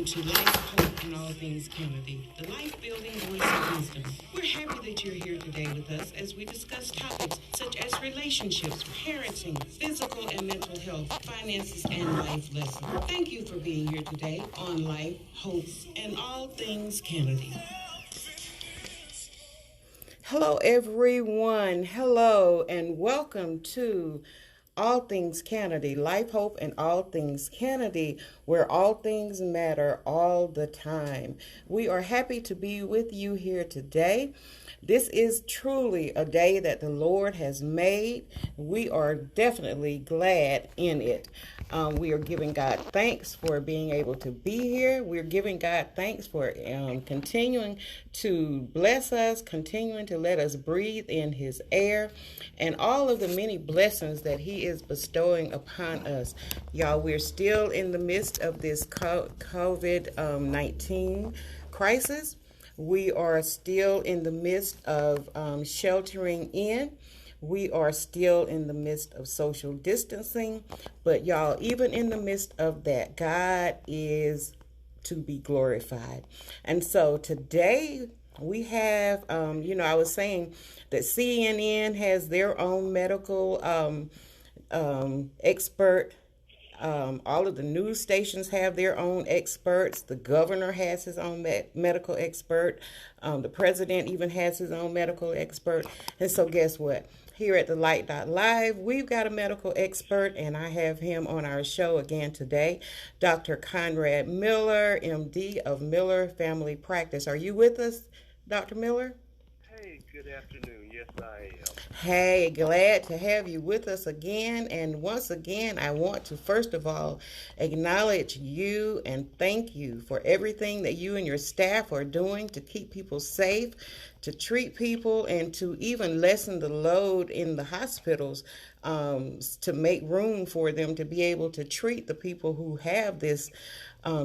welcome to Life, Hope, and All Things Canady, the life-building voice of wisdom. We're happy that you're here today with us as we discuss topics such as relationships, parenting, physical and mental health, finances, and life lessons. Thank you for being here today on Life, Hope, and All Things Canady. Hello, everyone. Hello, and welcome to All Things Canady, Life, Hope, and All Things Canady, where all things matter all the time. We are happy to be with you here today. This is truly a day that the Lord has made. We are definitely glad in it. We are giving God thanks for being able to be here. We're giving God thanks for continuing to bless us, continuing to let us breathe in His air, and all of the many blessings that He is bestowing upon us. Y'all, we're still in the midst of this COVID-19 crisis. We are still in the midst of sheltering in. We are still in the midst of social distancing. But y'all, even in the midst of that, God is to be glorified. And so today we have, I was saying that CNN has their own medical expert. All of the news stations have their own experts. The governor has his own medical expert. The president even has his own medical expert. And so guess what? Here at the Light.Live, we've got a medical expert, and I have him on our show again today, Dr. Conrad Miller MD of Miller Family Practice. Are you with us, Dr. Miller? Hey, good afternoon. Yes, I am. Hey, glad to have you with us again. And once again, I want to first of all acknowledge you and thank you for everything that you and your staff are doing to keep people safe, to treat people, and to even lessen the load in the hospitals, to make room for them to be able to treat the people who have this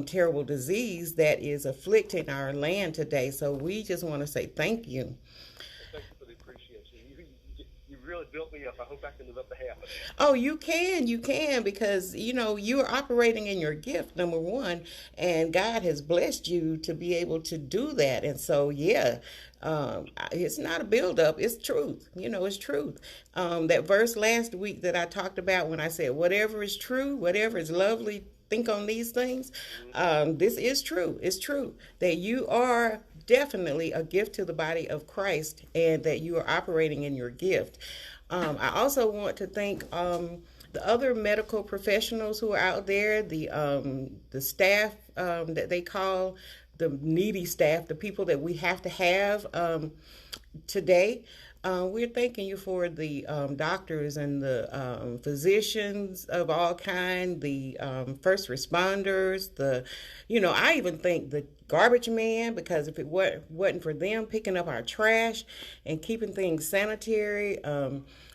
terrible disease that is afflicting our land today. So we just want to say thank you. Thank you for the appreciation. You really built me up. I hope I can live up to half of that. Oh, you can, because, you are operating in your gift, number one, and God has blessed you to be able to do that. And so, it's not a buildup, it's truth. It's truth. That verse last week that I talked about when I said, whatever is true, whatever is lovely, think on these things. This is true. It's true that you are definitely a gift to the body of Christ and that you are operating in your gift. I also want to thank the other medical professionals who are out there, the staff that they call the needy staff, the people that we have to have today. We're thanking you for the doctors and the physicians of all kind, the first responders, I even think the garbage man, because if it wasn't for them picking up our trash and keeping things sanitary,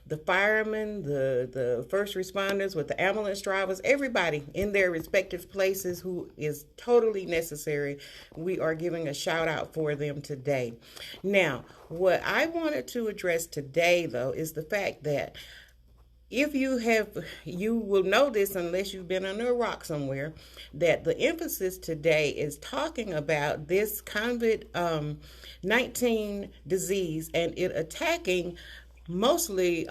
the firemen, the first responders with the ambulance drivers, everybody in their respective places who is totally necessary, we are giving a shout out for them today. Now, what I wanted to address today, though, is the fact that you will know this unless you've been under a rock somewhere, that the emphasis today is talking about this COVID-19 disease and it attacking mostly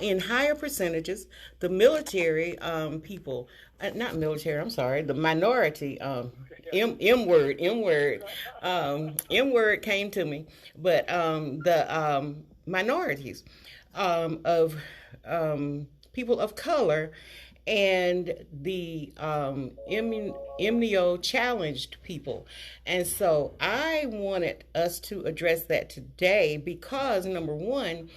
in higher percentages the military people, not military, I'm sorry, the minority, M word came to me, but the minorities of people of color and the immuno-challenged people. And so I wanted us to address that today because, number one,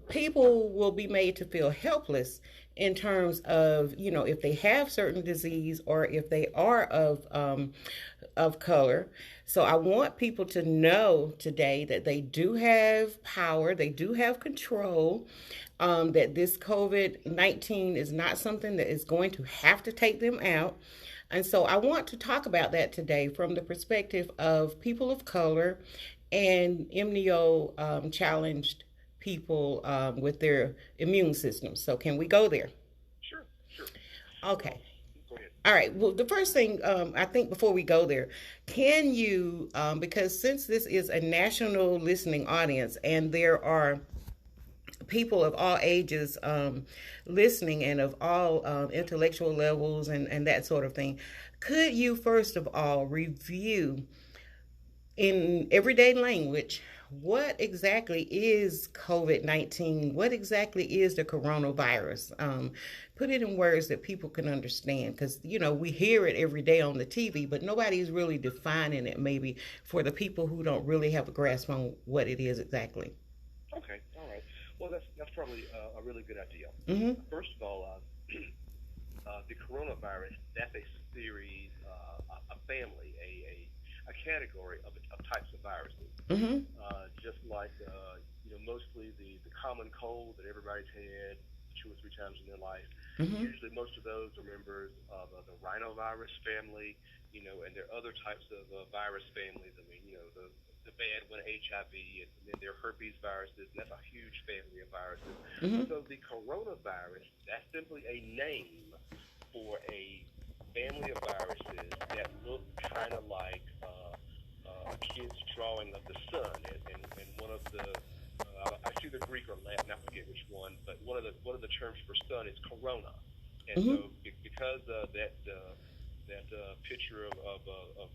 people will be made to feel helpless in terms of, if they have certain disease or if they are of color. So I want people to know today that they do have power, they do have control, that this COVID-19 is not something that is going to have to take them out. And so I want to talk about that today from the perspective of people of color and immuno-challenged people with their immune systems. So can we go there? Sure. Okay. Go Go ahead. All right. Well, the first thing I think before we go there, can you, because since this is a national listening audience and there are people of all ages listening and of all intellectual levels and that sort of thing, could you first of all review in everyday language what exactly is COVID-19? What exactly is the coronavirus? Put it in words that people can understand because, we hear it every day on the TV, but nobody's really defining it maybe for the people who don't really have a grasp on what it is exactly. Okay, all right. Well, that's probably a really good idea. Mm-hmm. First of all, the coronavirus, that's a series, a family, a category of types of viruses. Mm-hmm. Just like, mostly the common cold that everybody's had 2 or 3 times in their life. Mm-hmm. Usually most of those are members of the rhinovirus family, and there are other types of virus families. I mean, the bad one, HIV, and then there are herpes viruses, and that's a huge family of viruses. Mm-hmm. So the coronavirus, that's simply a name for a family of viruses that look kind of like a kid's drawing of the sun, and one of the I see the Greek or Latin, I forget which one, but one of the terms for sun is corona, and Mm-hmm. so because that picture of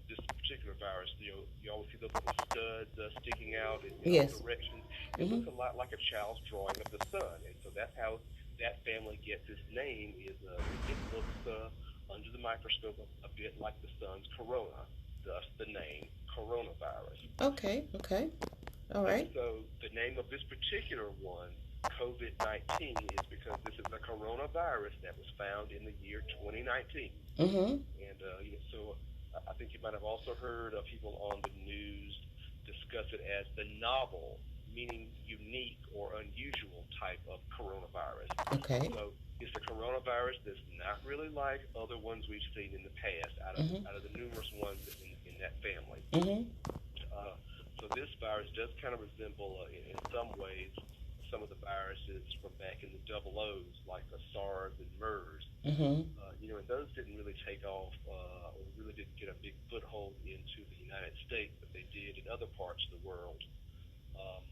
this particular virus, you always see those little studs sticking out in all Yes. directions. It Mm-hmm. looks a lot like a child's drawing of the sun, and so that's how that family gets its name. Is it looks under the microscope a bit like the sun's corona, thus the name coronavirus. Okay. Okay. All And right. so the name of this particular one, COVID-19, is because this is a coronavirus that was found in the year 2019. Mm-hmm. And so I think you might have also heard of people on the news discuss it as the novel, meaning unique or unusual type of coronavirus. Okay. So it's a coronavirus that's not really like other ones we've seen in the past Mm-hmm. out of the numerous ones in that family. Mm-hmm. Uh, so this virus does kind of resemble, in some ways, some of the viruses from back in the double O's, like the SARS and MERS. Mm-hmm. And those didn't really take off, or really didn't get a big foothold into the United States, but they did in other parts of the world. Um,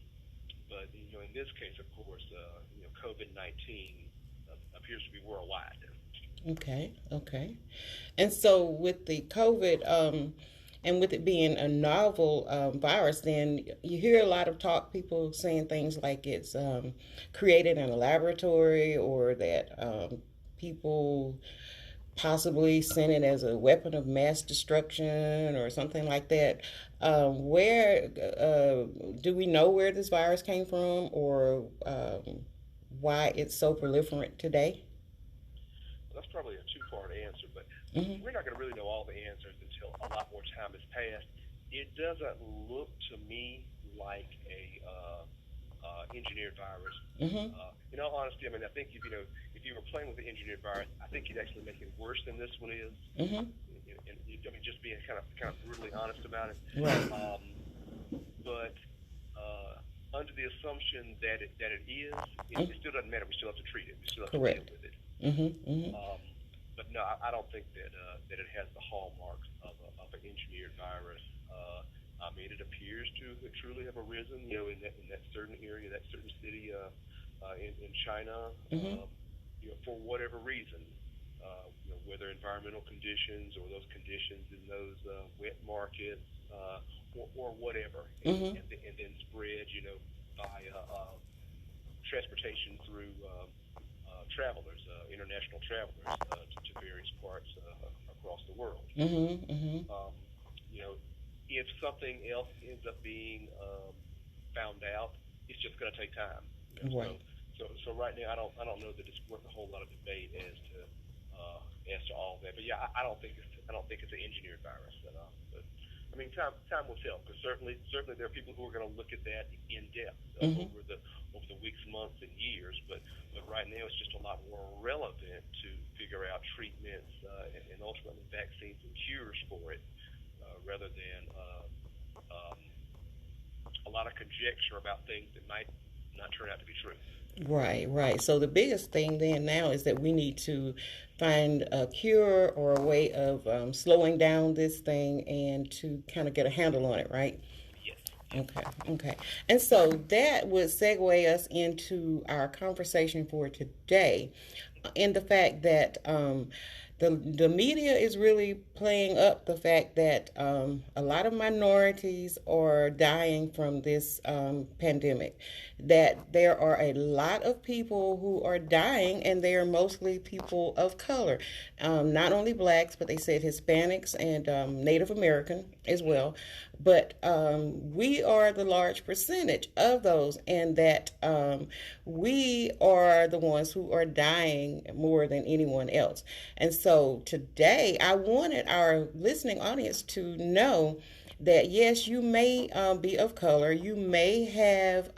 but in this case, of course, COVID-19 appears to be worldwide. Okay. Okay. And so with the COVID, and with it being a novel virus, then you hear a lot of talk, people saying things like it's created in a laboratory or that people possibly sent it as a weapon of mass destruction or something like that. Where do we know where this virus came from or why it's so proliferant today? That's probably a two-part answer, but Mm-hmm. we're not going to really know all the answers until a lot more time has passed. It doesn't look to me like a engineered virus. Mm-hmm. In all honesty, I mean, I think if you were playing with the engineered virus, I think you'd actually make it worse than this one is. Mm-hmm. I mean, just being kind of brutally honest about it. Right. But under the assumption that it is, it still doesn't matter. We still have to treat it. We still have to deal Correct. with it. Mm-hmm. Mm-hmm. But no, I don't think that that it has the hallmarks of an engineered virus. I mean, it appears to truly have arisen, in that certain area, that certain city in China, Mm-hmm. for whatever reason, whether environmental conditions or those conditions in those wet markets or whatever, Mm-hmm. and then spread, by transportation through travelers, international travelers to various parts across the world. Mm-hmm. Mm-hmm. You know, if something else ends up being found out, it's just going to take time. Right. So right now, I don't know that it's worth a whole lot of debate as to all that. But yeah, I don't think it's an engineered virus. But I mean, time will tell. Because certainly there are people who are going to look at that in depth Mm-hmm. over the weeks, months, and years. But right now, it's just a lot more relevant to figure out treatments and ultimately vaccines and cures for it, rather than a lot of conjecture about things that might not turn out to be true. Right, right. So the biggest thing then now is that we need to find a cure or a way of slowing down this thing and to kind of get a handle on it, right? Yes. Okay, okay. And so that would segue us into our conversation for today in the fact that the media is really playing up the fact that a lot of minorities are dying from this pandemic. That there are a lot of people who are dying, and they are mostly people of color, not only blacks, but they said Hispanics and Native American as well. But we are the large percentage of those, and that we are the ones who are dying more than anyone else. And so today, I wanted our listening audience to know that yes, you may be of color, you may have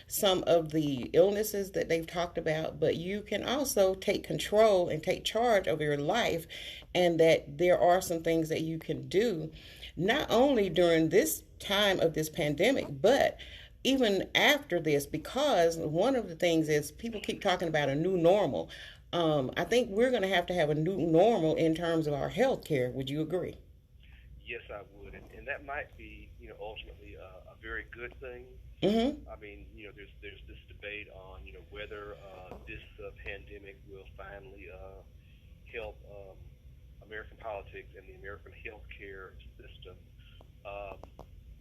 some of the illnesses that they've talked about, but you can also take control and take charge of your life, and that there are some things that you can do not only during this time of this pandemic, but even after this, because one of the things is people keep talking about a new normal. I think we're going to have a new normal in terms of our health care. Would you agree? Yes, I would, and that might be, ultimately a very good thing. Mm-hmm. I mean, there's this debate on, whether this pandemic will finally help American politics and the American healthcare system um,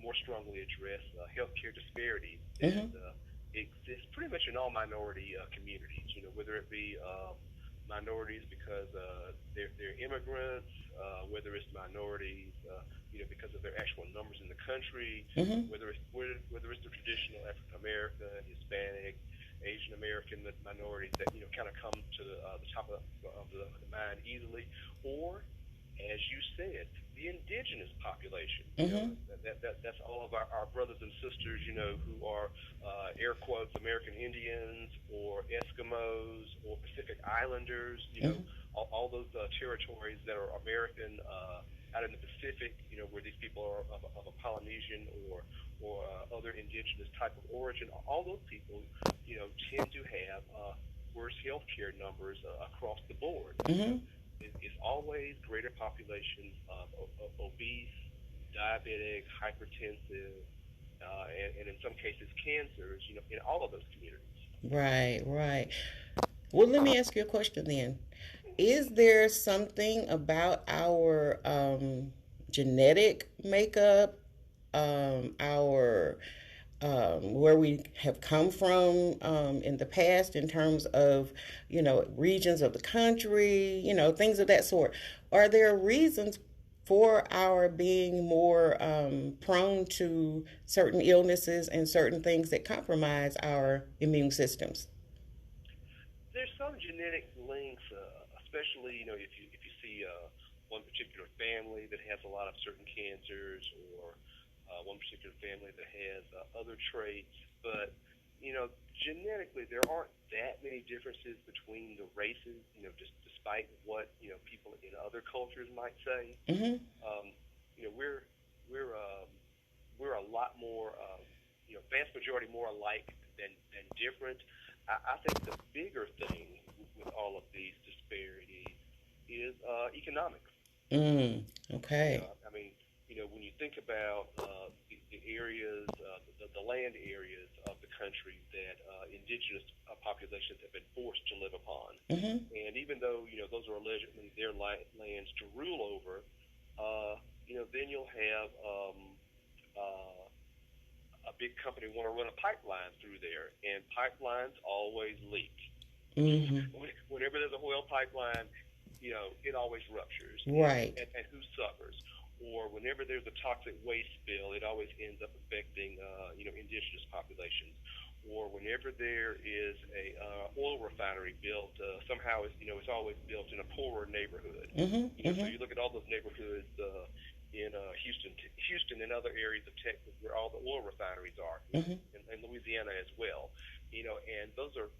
more strongly address healthcare disparities that Mm-hmm. exist pretty much in all minority communities. Whether it be minorities because they're immigrants, whether it's minorities, because of their actual numbers in the country, Mm-hmm. whether it's the traditional African American, Hispanic, Asian American minorities that kind of come to the top of the mind easily, or as you said, the indigenous population. Mm-hmm. That's all of our brothers and sisters, who are air quotes American Indians or Eskimos or Pacific Islanders. Mm-hmm. All those territories that are American out in the Pacific. Where these people are of a Polynesian or other indigenous type of origin. All those people, tend to have worse healthcare numbers across the board. Mm-hmm. It's always greater populations of obese, diabetic, hypertensive, and in some cases cancers, in all of those communities. Right, right. Well, let me ask you a question then. Is there something about our genetic makeup, our where we have come from in the past in terms of, regions of the country, things of that sort? Are there reasons for our being more prone to certain illnesses and certain things that compromise our immune systems? There's some genetic links, especially if you see one particular family that has a lot of certain cancers, or one particular family that has other traits. But genetically, there aren't that many differences between the races. Just despite what people in other cultures might say, Mm-hmm. um, we're we're we're a lot more, vast majority more alike than different. I think the bigger thing with all of these disparities is economics. Okay. I mean, when you think about the areas, the land areas of the country that indigenous populations have been forced to live upon, Mm-hmm. and even though those are allegedly their lands to rule over, then you'll have a big company want to run a pipeline through there, and pipelines always leak. Mm-hmm. Whenever there's a oil pipeline, it always ruptures, Right. and who suffers? Or whenever there's a toxic waste spill, it always ends up affecting, indigenous populations. Or whenever there is a oil refinery built, somehow it's always built in a poorer neighborhood. Mm-hmm. So Mm-hmm. you look at all those neighborhoods in Houston, and other areas of Texas where all the oil refineries are, Mm-hmm. and Louisiana as well. And those are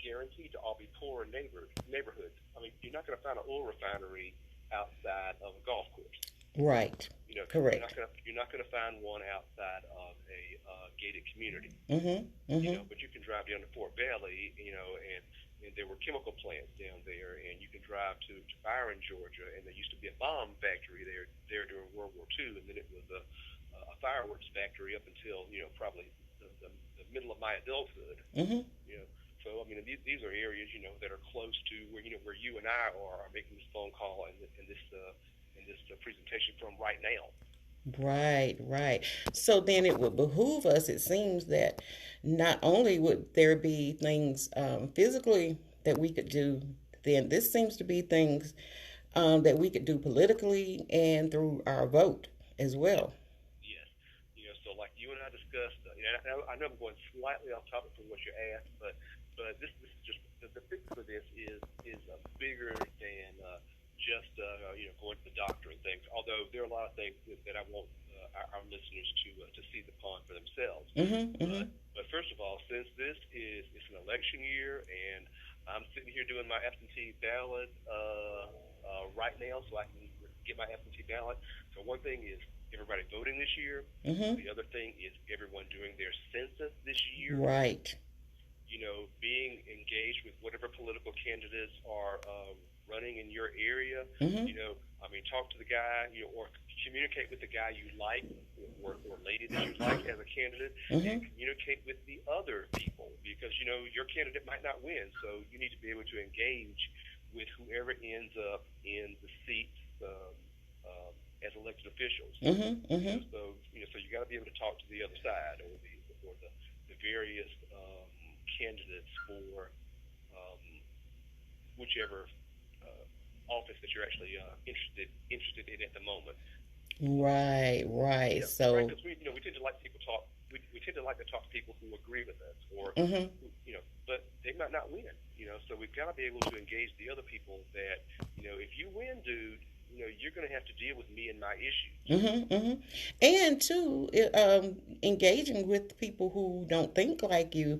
guaranteed to all be poorer neighborhoods. I mean, you're not going to find an oil refinery outside of a golf course. Right. Correct. You're not gonna find one outside of a gated community. Mhm. Mhm. But you can drive down to Fort Valley, and there were chemical plants down there, and you can drive to Byron, Georgia, and there used to be a bomb factory there during World War II, and then it was a fireworks factory up until probably the middle of my adulthood. Mhm. You know, so I mean these are areas that are close to where you and I are making this phone call and this presentation from right now. Right, right. So then it would behoove us, it seems, that not only would there be things physically that we could do, then this seems to be things that we could do politically and through our vote as well. Yes. So like you and I discussed, I know I'm going slightly off topic from what you asked, but this is just the fix for this is bigger than just going to the doctor and things. Although there are a lot of things that I want our listeners to see the pond for themselves. Mm-hmm, mm-hmm. But first of all, since this is it's an election year and I'm sitting here doing my absentee ballot right now, so I can get my absentee ballot. So one thing is everybody voting this year. Mm-hmm. The other thing is everyone doing their census this year. Right. Being engaged with whatever political candidates are running in your area. Mm-hmm. Talk to the guy, or communicate with the guy you like or lady that you like as a candidate, Mm-hmm. and communicate with the other people because your candidate might not win, so you need to be able to engage with whoever ends up in the seats as elected officials. Mm-hmm. Mm-hmm. So you got to be able to talk to the other side or the various candidates for whichever office that you're actually interested in at the moment. Right, right. Yeah, So, right. Because we tend to like people talk. We tend to like to talk to people who agree with us, or mm-hmm. but they might not win. So we've got to be able to engage the other people. That if you win, dude, you're going to have to deal with me and my issues. Mm-hmm, mm-hmm. And two, engaging with people who don't think like you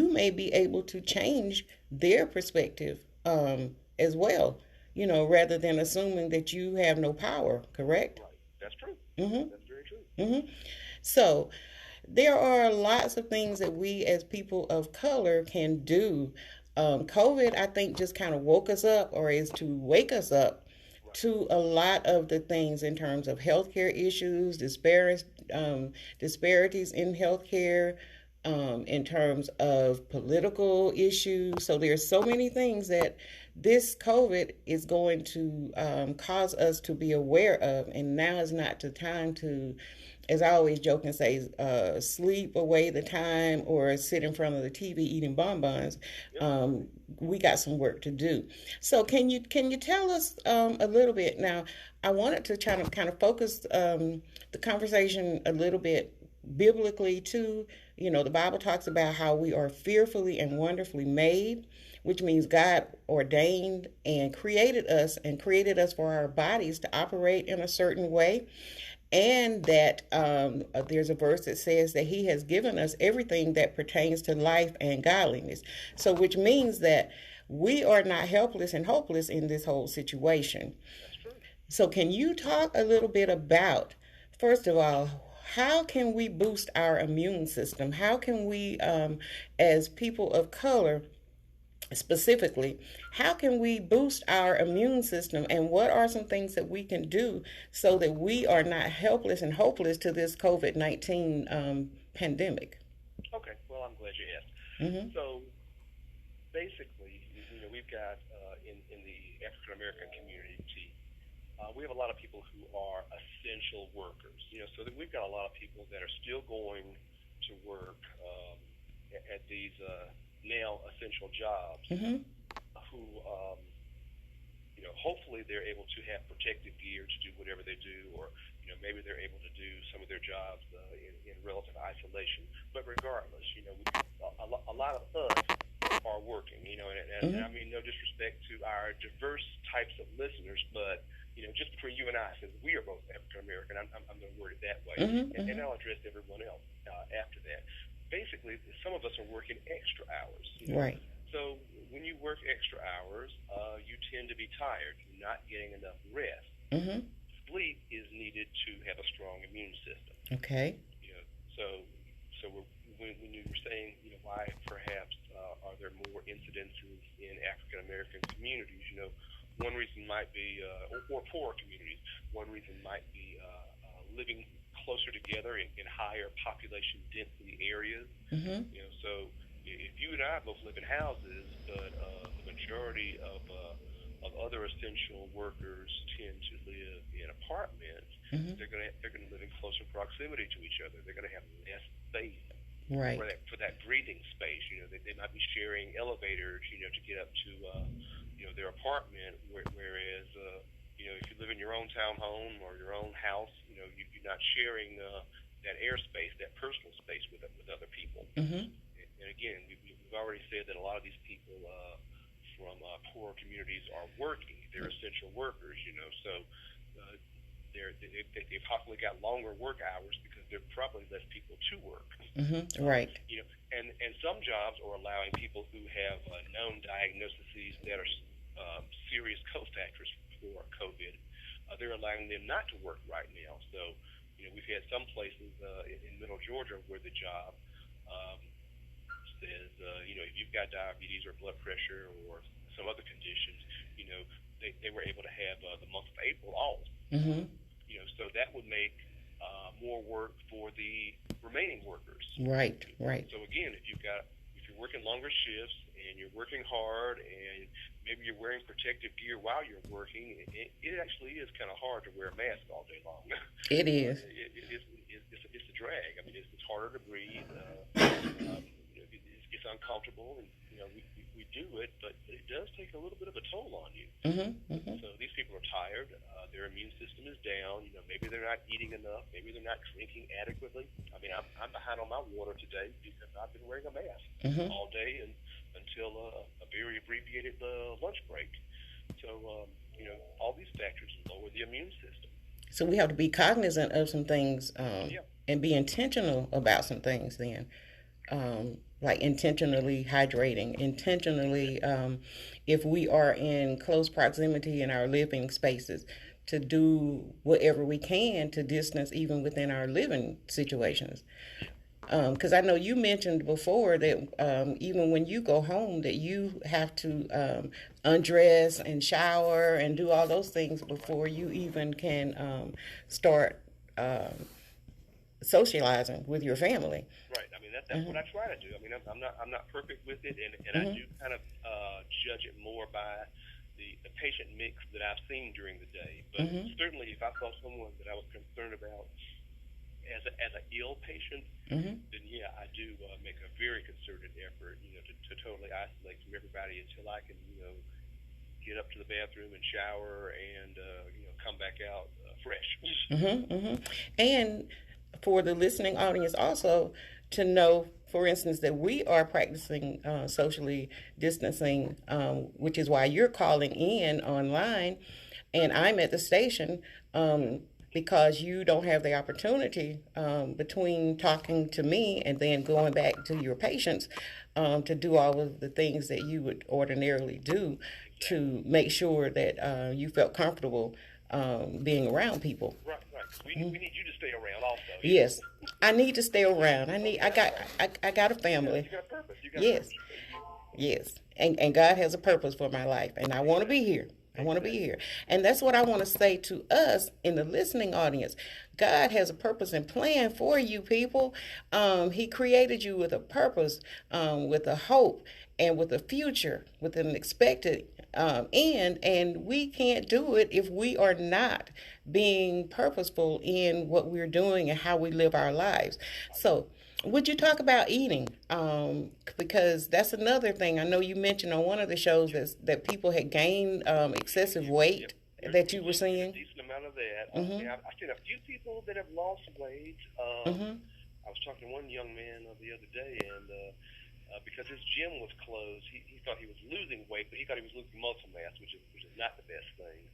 may be able to change their perspective as well. Rather than assuming that you have no power. Correct? Right. That's true. Mm-hmm. That's very true. Mm-hmm. So there are lots of things that we as people of color can do. COVID, I think, just kind of woke us up, or is to wake us up Right. to a lot of the things in terms of healthcare issues, disparities in healthcare, in terms of political issues. So there's so many things that this COVID is going to cause us to be aware of, and now is not the time to, as I always joke and say, sleep away the time or sit in front of the TV eating bonbons. Yep. We got some work to do. So can you tell us a little bit now? I wanted to kind of focus the conversation a little bit biblically too. The Bible talks about how we are fearfully and wonderfully made, which means God ordained and created us for our bodies to operate in a certain way. And that there's a verse that says that he has given us everything that pertains to life and godliness. So which means that we are not helpless and hopeless in this whole situation. That's true. So can you talk a little bit about, first of all, how can we boost our immune system? How can we, as people of color, specifically, how can we boost our immune system, and what are some things that we can do so that we are not helpless and hopeless to this COVID-19 pandemic? Okay. Well, I'm glad you asked. Mm-hmm. So basically, we've got in the African American community, we have a lot of people who are essential workers. So that we've got a lot of people that are still going to work at these now essential jobs. Mm-hmm. Who hopefully they're able to have protective gear to do whatever they do, or maybe they're able to do some of their jobs in relative isolation. But regardless, a lot of us are working. And I mean no disrespect to our diverse types of listeners, but just between you and I, since we are both African American, I'm going to word it that way, Mm-hmm. and I'll address everyone else after that. Basically, some of us are working extra hours. Right. So when you work extra hours, you tend to be tired. You're not getting enough rest. Mm-hmm. Sleep is needed needed to have a strong immune system. Okay. You know, so when you were saying, why perhaps are there more incidences in African American communities? One reason might be, or poor communities. One reason might be living closer together in higher population density areas. Mm-hmm. So if you and I both live in houses, but the majority of other essential workers tend to live in apartments, Mm-hmm. they're gonna live in closer proximity to each other. They're gonna have less space Right. for that breathing space. They might be sharing elevators, to get up to their apartment. Whereas if you live in your own townhome or your own house, you're not sharing that airspace, that personal space with other people. Mm-hmm. And again, we've already said that a lot of these people from poor communities are working. They're essential workers, so they've probably got longer work hours because there are probably less people to work. Mm-hmm. Right. And some jobs are allowing people who have known diagnoses that are serious cofactors for COVID. They're allowing them not to work right now. So, we've had some places in Middle Georgia where the job says, if you've got diabetes or blood pressure or some other conditions, they were able to have the month of April off. Mm-hmm. So that would make more work for the remaining workers. Right. Right. So again, if you're working longer shifts and you're working hard and maybe you're wearing protective gear while you're working, it actually is kind of hard to wear a mask all day long. It is. It's a drag. I mean, it's harder to breathe. It's uncomfortable, and we do it, but it does take a little bit of a toll on you. Mm-hmm. Mm-hmm. So these people are tired. Their immune system is down. Maybe they're not eating enough. Maybe they're not drinking adequately. I mean, I'm behind on my water today because I've been wearing a mask all day until a very abbreviated lunch break. So, all these factors lower the immune system. So we have to be cognizant of some things and be intentional about some things then. Like intentionally hydrating, intentionally, if we are in close proximity in our living spaces, to do whatever we can to distance even within our living situations. Because I know you mentioned before that even when you go home that you have to undress and shower and do all those things before you even can start socializing with your family. Right. I mean, that's what I try to do. I mean, I'm not perfect with it, and I do kind of judge it more by the patient mix that I've seen during the day. But certainly, if I saw someone that I was concerned about as an ill patient, then yeah, I do make a very concerted effort, to totally isolate from everybody until I can, get up to the bathroom and shower and come back out fresh. And for the listening audience also to know, for instance, that we are practicing socially distancing, which is why you're calling in online and I'm at the station, because you don't have the opportunity between talking to me and then going back to your patients to do all of the things that you would ordinarily do to make sure that you felt comfortable being around people. Right. We need you to stay around also. Yes, I need to stay around. I got a family. You got a purpose. Yes, and God has a purpose for my life, and I want to be here. I want to be here. And that's what I want to say to us in the listening audience. God has a purpose and plan for you people. He created you with a purpose, with a hope, and with a future, with an expected end. And we can't do it if we are not being purposeful in what we're doing and how we live our lives. So would you talk about eating? Because that's another thing. I know you mentioned on one of the shows that people had gained excessive weight that you were seeing. A decent amount of that. I've seen a few people that have lost weight. I was talking to one young man the other day, and because his gym was closed, he thought he was losing weight, but he thought he was losing muscle mass, which is not the best thing.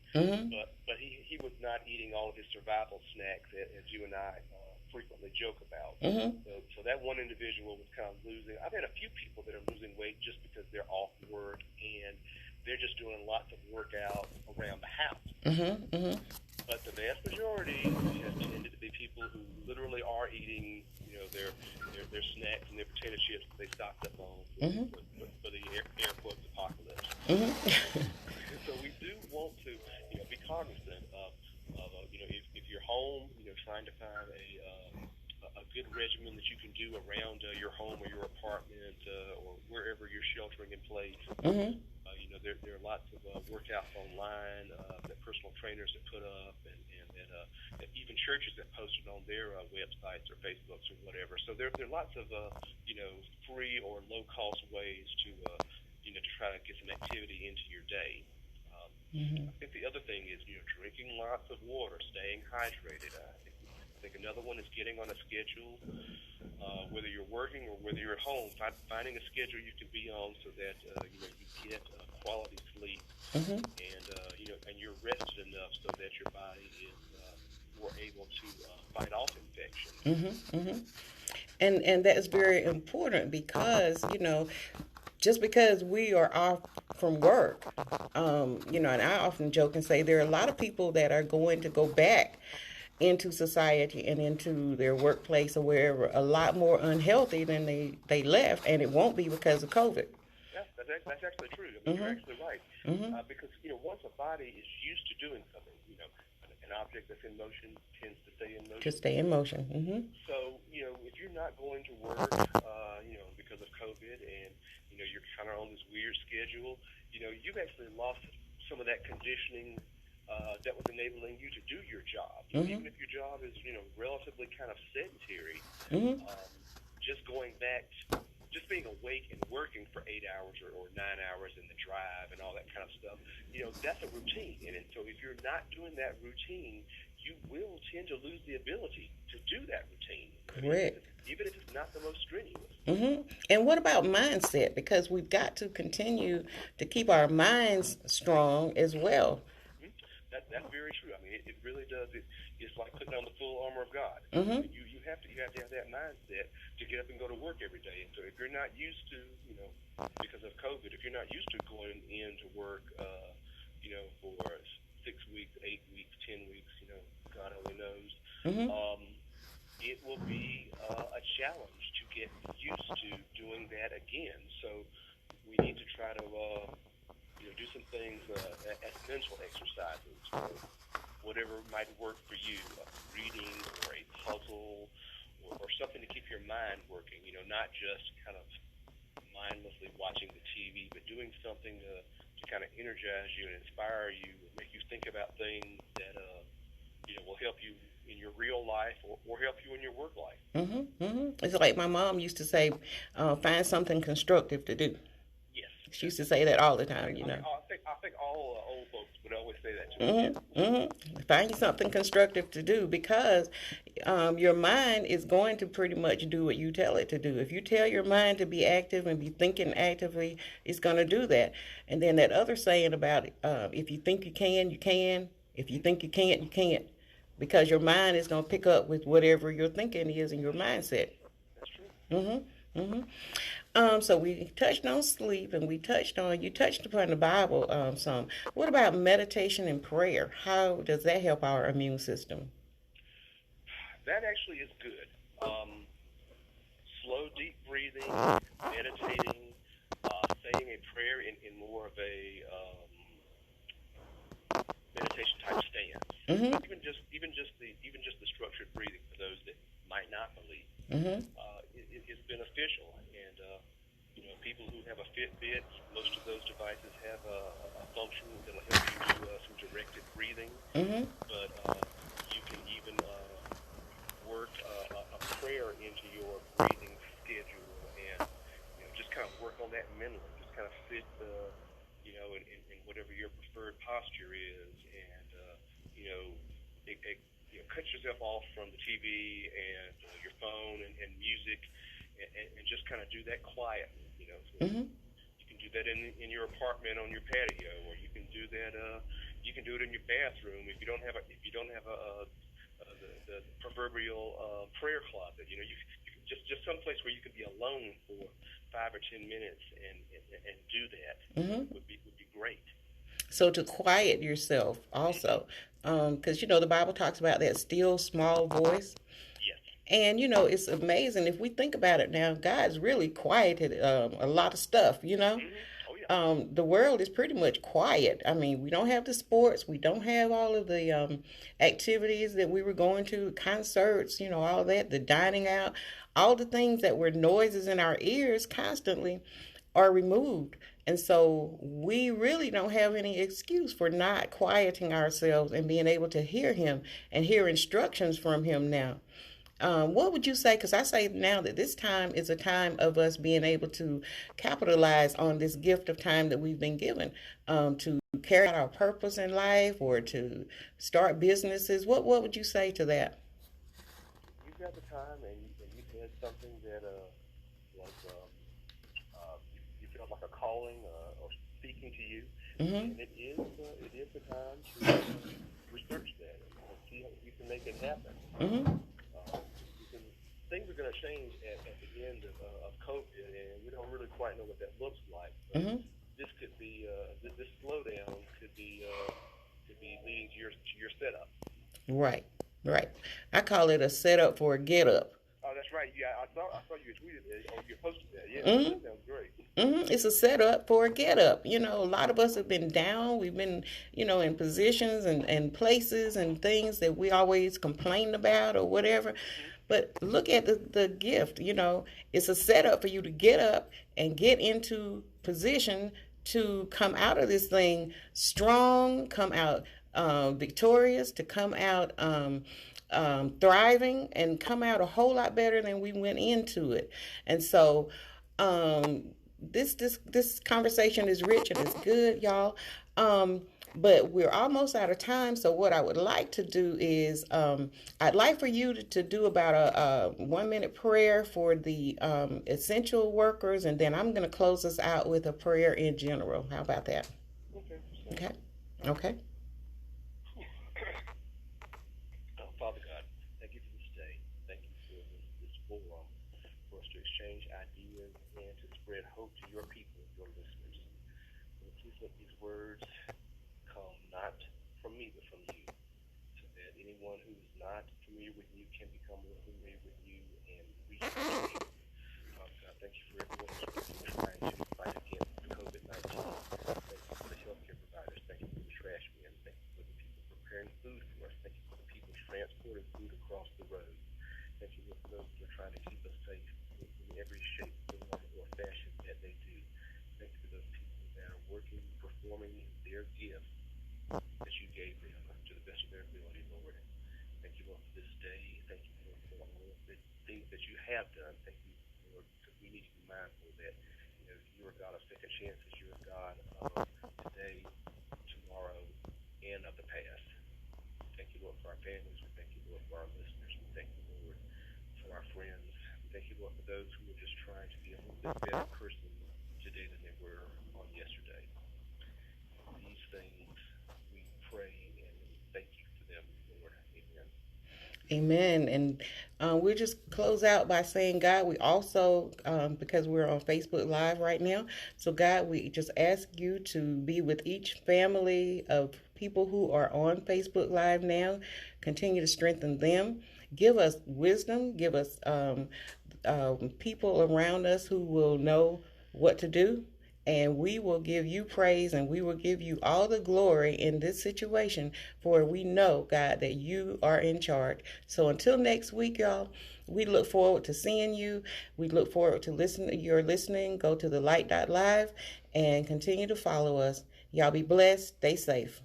But he was not eating all of his survival snacks, as you and I frequently joke about. So that one individual was kind of losing. I've had a few people that are losing weight just because they're off work and they're just doing lots of workout around the house. but the vast majority has tended to be people who literally are eating, their snacks and their potato chips that they stocked up on Mm-hmm. for the air quotes apocalypse. Mm-hmm. So we do want to, be cognizant of if you're home, trying to find a good regimen that you can do around your home or your apartment or wherever you're sheltering in place. Mm-hmm. There are lots of workouts online that personal trainers have put up, and even churches that posted on their websites or Facebooks or whatever. So there are lots of free or low cost ways to try to get some activity into your day. Mm-hmm. I think the other thing is drinking lots of water, staying hydrated. I think another one is getting on a schedule, whether you're working or whether you're at home, finding a schedule you can be on so that you get quality sleep, Mm-hmm. and you're rested enough so that your body is more able to fight off infections. Mm-hmm. Mm-hmm. And that is very important because just because we are off from work, and I often joke and say there are a lot of people that are going to go back into society and into their workplace or wherever a lot more unhealthy than they left, and it won't be because of COVID. Yeah, that's actually true. I mean, you're Mm-hmm. actually right. Mm-hmm. Because once a body is used to doing something, an object that's in motion tends to stay in To motion. stay in motion. Mm-hmm. So if you're not going to work, because of COVID, and you're kind of on this weird schedule, you've actually lost some of that conditioning that was enabling you to do your job. Mm-hmm. Even if your job is relatively kind of sedentary, Mm-hmm. just going back, just being awake and working for 8 hours or 9 hours in the drive and all that kind of stuff, that's a routine. And so if you're not doing that routine, you will tend to lose the ability to do that routine. Correct. Even if it's not the most strenuous. Mm-hmm. And what about mindset? Because we've got to continue to keep our minds strong as well. Mm-hmm. That's very true. I mean, it really does. It's like putting on the full armor of God. Mm-hmm. You have to have that mindset to get up and go to work every day. And so if you're not used to, because of COVID, if you're not used to going in to work, for 6 weeks, 8 weeks, 10 weeks, God only knows, Mm-hmm. it will be a challenge to get used to doing that again. So we need to try to do some things as mental exercises, whatever might work for you, reading or a puzzle or something to keep your mind working, not just kind of mindlessly watching the TV, but doing something to kind of energize you and inspire you, and make you think about things that will help you in your real life or help you in your work life. Mm-hmm. Mm-hmm. It's like my mom used to say, find something constructive to do. Yes. She used to say that all the I time, think, I think all old folks would always say that to us. Mm-hmm. Mm-hmm. Find something constructive to do because your mind is going to pretty much do what you tell it to do. If you tell your mind to be active and be thinking actively, it's going to do that. And then that other saying about if you think you can, you can. If you think you can't, you can't. Because your mind is going to pick up with whatever your thinking is in your mindset. That's true. Mm-hmm. Mm-hmm. So we touched on sleep, and you touched upon the Bible some. What about meditation and prayer? How does that help our immune system? That actually is good. Slow, deep breathing, meditating, saying a prayer in more of a meditation type stance. Mm-hmm. Even just the structured breathing for those that might not believe Mm-hmm. is beneficial. And people who have a Fitbit, most of those devices have a function that'll help you do some directed breathing. Mm-hmm. But you can even work a prayer into your breathing schedule, and just kind of work on that mentally. Just kind of fit in whatever your preferred posture is, and cut yourself off from the TV and your phone and music, and just kind of do that quietly. So Mm-hmm. you can do that in your apartment on your patio, or you can do that. You can do it in your bathroom if you don't have the proverbial prayer closet. You can just someplace where you can be alone for 5 or 10 minutes and do that Mm-hmm. would be great. So to quiet yourself also, because the Bible talks about that still small voice. Yes. And it's amazing if we think about it now. God's really quieted a lot of stuff. Oh yeah. The world is pretty much quiet. I mean, we don't have the sports, we don't have all of the activities that we were going to, concerts, all that, the dining out, all the things that were noises in our ears constantly are removed. And so we really don't have any excuse for not quieting ourselves and being able to hear Him and hear instructions from Him now. What would you say? Because I say now that this time is a time of us being able to capitalize on this gift of time that we've been given, to carry out our purpose in life or to start businesses. What would you say to that? You've got the time, and you said something that was you felt like a calling or speaking to you, Mm-hmm. and it is the time to research that and see how you can make it happen. Mm-hmm. Because things are going to change at the end of COVID, and we don't really quite know what that looks like. But Mm-hmm. this could be this slowdown could be leading to your setup. Right. Right. I call it a setup for a get up. Oh, that's right. Yeah, I saw you tweeted that or you posted that. Yeah, Mm-hmm. that sounds great. It's a setup for a get up. A lot of us have been down. We've been, in positions and places and things that we always complain about or whatever. But look at the gift. It's a setup for you to get up and get into position to come out of this thing strong, come out victorious, to come out thriving, and come out a whole lot better than we went into it. And so, um, this conversation is rich and it's good, y'all. But we're almost out of time. So what I would like to do is, I'd like for you to do about a 1 minute prayer for the essential workers, and then I'm going to close us out with a prayer in general. How about that? Okay. Okay. Okay. Father God, thank you for this day. Thank you for this forum for us to exchange ideas and to spread hope to your people, your listeners. Lord, please let these words come not from me, but from you, so that anyone who is not familiar with you can become more familiar with you and reach you. Father God, thank you for everyone who's trying to fight against COVID-19. Thank you for the healthcare providers. Thank you for the trash men. Thank you for the people preparing food for us. Thank you for the people transporting food across the road. Thank you for those who are trying to keep us safe in every shape, form, or fashion that they do. Thank you for those people that are working, performing their gifts that you gave them to the best of their ability, Lord. Thank you, Lord, for this day. Thank you, Lord, for all of the things that you have done. Thank you, Lord, because we need to be mindful that you are God of second chances. You are God of today, tomorrow, and of the past. Thank you, Lord, for our families. We thank you, Lord, for our listeners. We thank you, Lord, for our friends. We thank you, Lord, for those who are just trying to be a little bit better person today than they were on yesterday. These things we pray and thank you for them, Lord. Amen. Amen. And we'll just close out by saying, God, we also, because we're on Facebook Live right now, so God, we just ask you to be with each family of people who are on Facebook Live now. Continue to strengthen them. Give us wisdom. Give us people around us who will know what to do. And we will give you praise and we will give you all the glory in this situation, for we know, God, that you are in charge. So until next week, y'all, we look forward to seeing you. We look forward to your listening. Go to the light.live and continue to follow us. Y'all be blessed. Stay safe.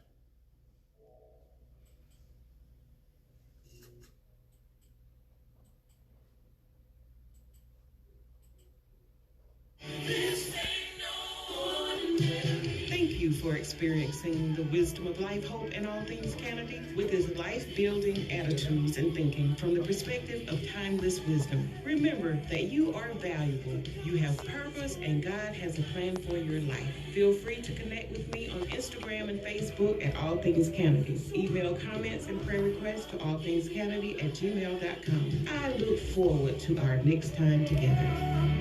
Thank you for experiencing the wisdom of life, hope, and all things Canady with his life-building attitudes and thinking from the perspective of timeless wisdom. Remember that you are valuable, you have purpose, and God has a plan for your life. Feel free to connect with me on Instagram and Facebook at All Things Canady. Email comments and prayer requests to allthingscanady@gmail.com. I look forward to our next time together.